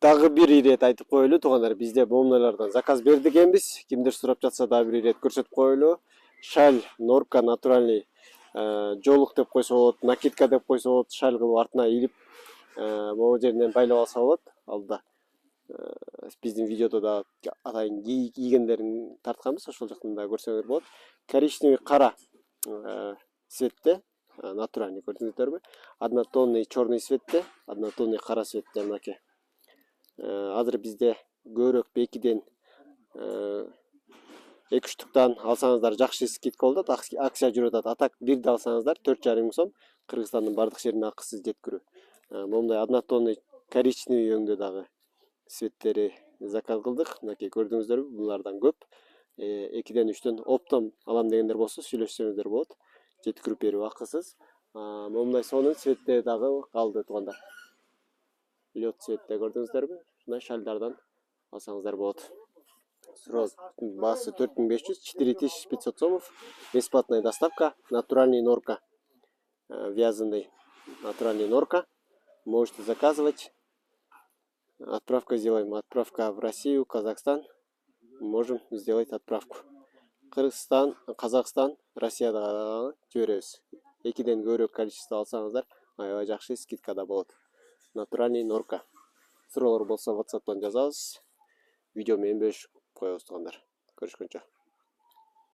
Дагы бир ирет айтып коелу туугандар, бизде момуналардан заказ бердик эмбиз. Кимдир сурап жатса дагы бир ирет көрсөтүп коелу. Шаль норка натуральный жолук деп койсо болот, накидка деп койсо болот. Шаль кылып артына илип могу жеринен байлап алса болот. Алда биздин видеодо да атайын кийгендерин тартканбыз, ошол жактан да көрсөңөр болот. Коричневый кара цветте, натуральный көрдүңүздөрбү? Однотонный черный цветте, однотонный кара цветте мынакей. Азыр бизде көбүрөөк B2ден 2 штуктан алсаңыздар жакшы скидка болот, акция жүрүп атат. Атак бирди алсаңыздар 4,5 миң сом, Кыргызстандын бардык жерине акысыз жеткирүү. Момундай однотонный коричневый өңдө дагы цветтери заказ кылдык. Мынакей көрдүңүздөрбү? Булардан көп. 2ден 3төн оптом алам дегендер болсо сүйлөшсөңүздөр болот. Жеткирип берүү акысыз. Момундай сонун цветтери дагы калды туугандар. Лед цветте көрдүңүздөрбү? Мына шальдардан алсаңыздар болот. Басы 4500, 4500 сомов. Бесплатная доставка. Натуральный норка. Вязаный натуральный норка. Можете заказывать. Отправка сделаем. Отправка в Россию, Казахстан. Можем сделать отправку. Кыргызстан, Казахстан, Россияда жиберебиз. 2ден көбүрөөк количество алсаңыздар, аябай жакшы скидкада болот. Натуральный норка. Суроолор болсо WhatsApp'тан жазабыз. Видео менен бөлүшүп коебуз туугандар. Көрүшкөнчө.